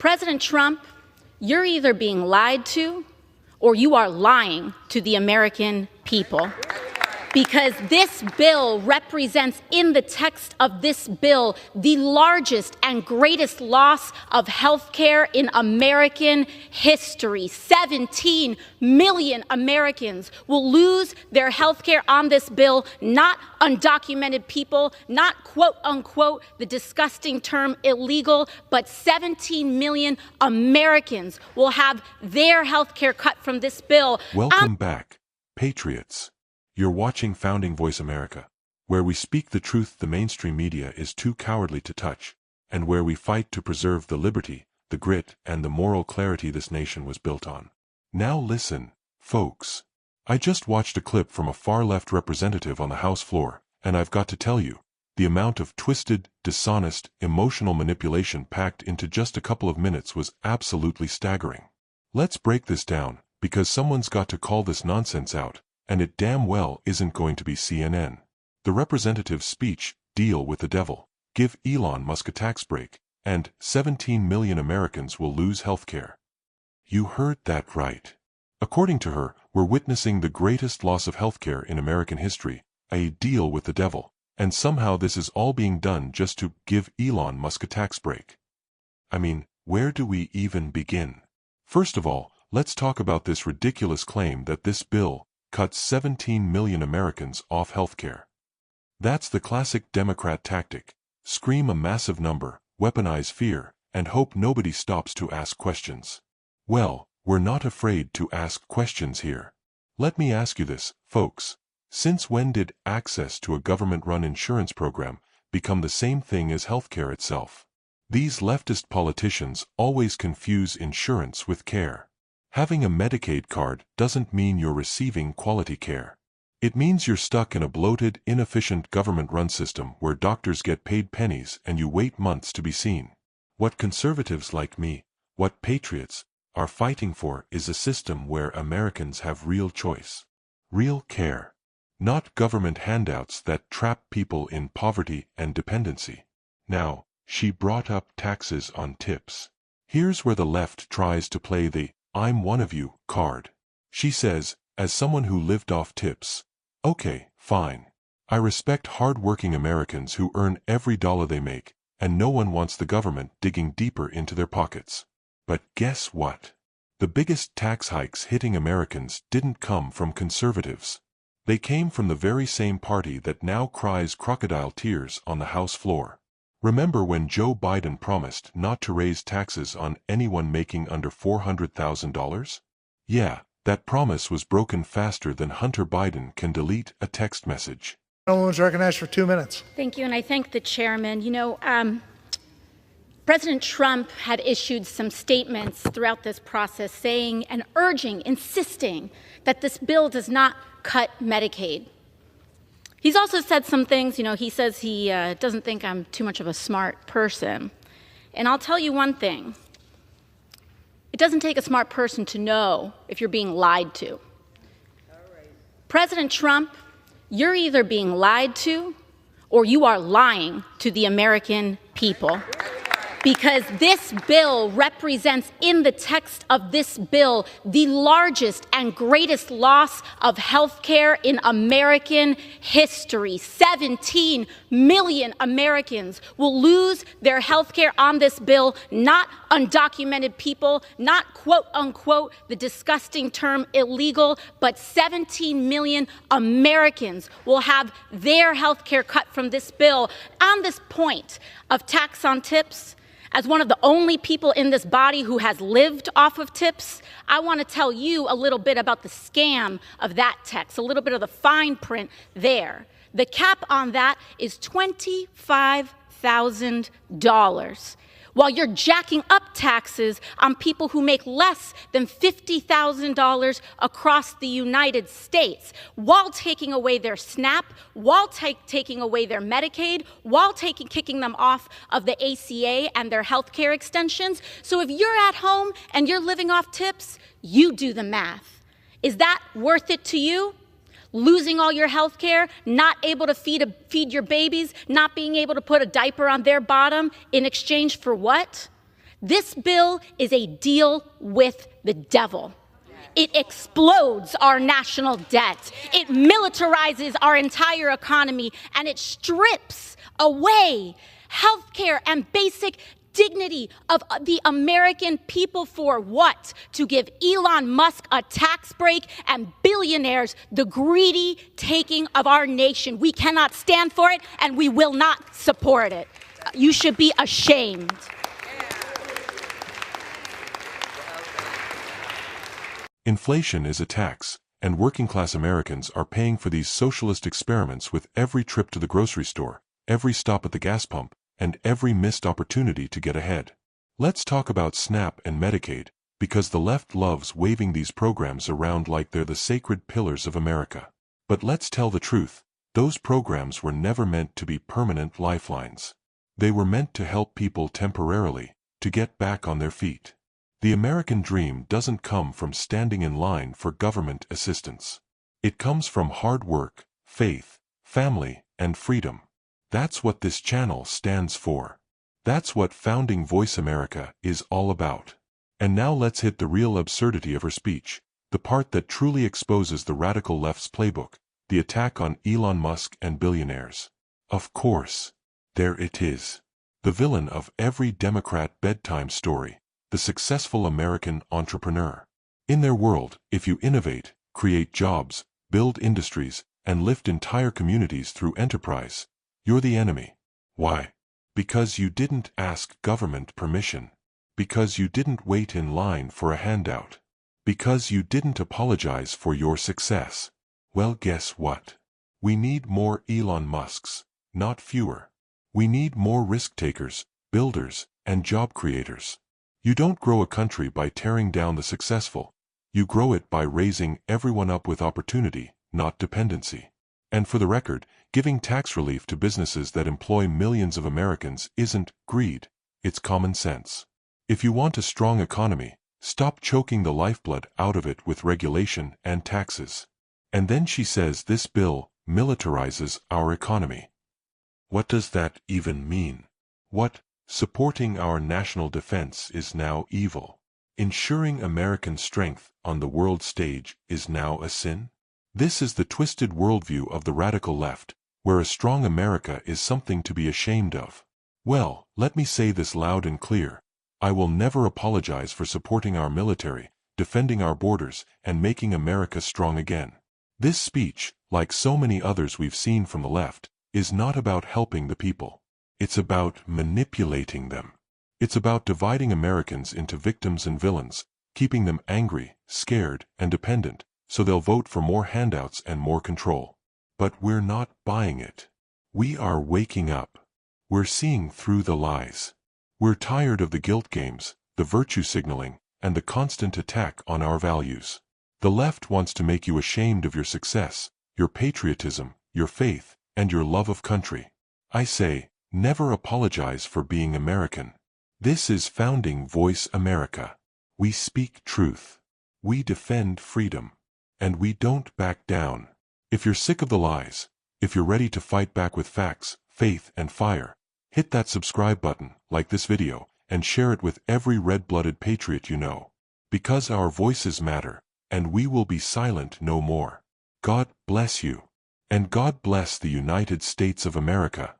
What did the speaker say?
President Trump, you're either being lied to or you are lying to the American people. Because this bill represents, in the text of this bill, the largest and greatest loss of health care in American history. 17 million Americans will lose their health care on this bill, not undocumented people, not quote unquote the disgusting term illegal, but 17 million Americans will have their health care cut from this bill. Welcome back, patriots. You're watching Founding Voice America, where we speak the truth the mainstream media is too cowardly to touch, and where we fight to preserve the liberty, the grit, and the moral clarity this nation was built on. Now listen, folks. I just watched a clip from a far-left representative on the House floor, and I've got to tell you, the amount of twisted, dishonest, emotional manipulation packed into just a couple of minutes was absolutely staggering. Let's break this down, because someone's got to call this nonsense out. And it damn well isn't going to be CNN. The representative's speech, deal with the devil, give Elon Musk a tax break, and 17 million Americans will lose health care. You heard that right. According to her, we're witnessing the greatest loss of health care in American history, a deal with the devil, and somehow this is all being done just to give Elon Musk a tax break. I mean, where do we even begin? First of all, let's talk about this ridiculous claim that this bill cuts 17 million Americans off health care. That's the classic Democrat tactic. Scream a massive number, weaponize fear, and hope nobody stops to ask questions. Well, we're not afraid to ask questions here. Let me ask you this, folks. Since when did access to a government-run insurance program become the same thing as healthcare itself? These leftist politicians always confuse insurance with care. Having a Medicaid card doesn't mean you're receiving quality care. It means you're stuck in a bloated, inefficient government-run system where doctors get paid pennies and you wait months to be seen. What conservatives like me, what patriots, are fighting for is a system where Americans have real choice. Real care. Not government handouts that trap people in poverty and dependency. Now, she brought up taxes on tips. Here's where the left tries to play the "I'm one of you" card. She says, as someone who lived off tips, okay, fine. I respect hard-working Americans who earn every dollar they make, and no one wants the government digging deeper into their pockets. But guess what? The biggest tax hikes hitting Americans didn't come from conservatives. They came from the very same party that now cries crocodile tears on the House floor. Remember when Joe Biden promised not to raise taxes on anyone making under $400,000? Yeah, that promise was broken faster than Hunter Biden can delete a text message. No one's recognized for 2 minutes. Thank you, and I thank the chairman. President Trump had issued some statements throughout this process saying and urging, insisting that this bill does not cut Medicaid. He's also said some things, he says he doesn't think I'm too much of a smart person. And I'll tell you one thing. It doesn't take a smart person to know if you're being lied to. All right. President Trump, you're either being lied to or you are lying to the American people. Because this bill represents, in the text of this bill, the largest and greatest loss of health care in American history. 17 million Americans will lose their health care on this bill, not undocumented people, not quote unquote the disgusting term illegal, but 17 million Americans will have their health care cut from this bill. On this point of tax on tips, as one of the only people in this body who has lived off of tips, I want to tell you a little bit about the scam of that text, a little bit of the fine print there. The cap on that is $25,000. While you're jacking up taxes on people who make less than $50,000 across the United States, while taking away their SNAP, while taking away their Medicaid, while kicking them off of the ACA and their health care extensions. So if you're at home and you're living off tips, you do the math. Is that worth it to you? Losing all your health care, not able to feed your babies, not being able to put a diaper on their bottom in exchange for what? This bill is a deal with the devil. It explodes our national debt. It militarizes our entire economy, and it strips away healthcare and basic dignity of the American people for what? To give Elon Musk a tax break and billionaires the greedy taking of our nation. We cannot stand for it, and we will not support it. You should be ashamed. Inflation is a tax, and working-class Americans are paying for these socialist experiments with every trip to the grocery store, every stop at the gas pump, and every missed opportunity to get ahead. Let's talk about SNAP and Medicaid, because the left loves waving these programs around like they're the sacred pillars of America. But let's tell the truth, those programs were never meant to be permanent lifelines. They were meant to help people temporarily, to get back on their feet. The American dream doesn't come from standing in line for government assistance. It comes from hard work, faith, family, and freedom. That's what this channel stands for. That's what Founding Voice America is all about. And now let's hit the real absurdity of her speech, the part that truly exposes the radical left's playbook, the attack on Elon Musk and billionaires. Of course, there it is. The villain of every Democrat bedtime story, the successful American entrepreneur. In their world, if you innovate, create jobs, build industries, and lift entire communities through enterprise, you're the enemy. Why? Because you didn't ask government permission. Because you didn't wait in line for a handout. Because you didn't apologize for your success. Well, guess what? We need more Elon Musks, not fewer. We need more risk-takers, builders, and job creators. You don't grow a country by tearing down the successful. You grow it by raising everyone up with opportunity, not dependency. And for the record, giving tax relief to businesses that employ millions of Americans isn't greed, it's common sense. If you want a strong economy, stop choking the lifeblood out of it with regulation and taxes. And then she says this bill militarizes our economy. What does that even mean? What? Supporting our national defense is now evil. Ensuring American strength on the world stage is now a sin? This is the twisted worldview of the radical left, where a strong America is something to be ashamed of. Well, let me say this loud and clear. I will never apologize for supporting our military, defending our borders, and making America strong again. This speech, like so many others we've seen from the left, is not about helping the people. It's about manipulating them. It's about dividing Americans into victims and villains, keeping them angry, scared, and dependent, so they'll vote for more handouts and more control. But we're not buying it. We are waking up. We're seeing through the lies. We're tired of the guilt games, the virtue signaling, and the constant attack on our values. The left wants to make you ashamed of your success, your patriotism, your faith, and your love of country. I say, never apologize for being American. This is Founding Voice America. We speak truth. We defend freedom. And we don't back down. If you're sick of the lies, if you're ready to fight back with facts, faith, and fire, hit that subscribe button, like this video, and share it with every red-blooded patriot you know. Because our voices matter, and we will be silent no more. God bless you. And God bless the United States of America.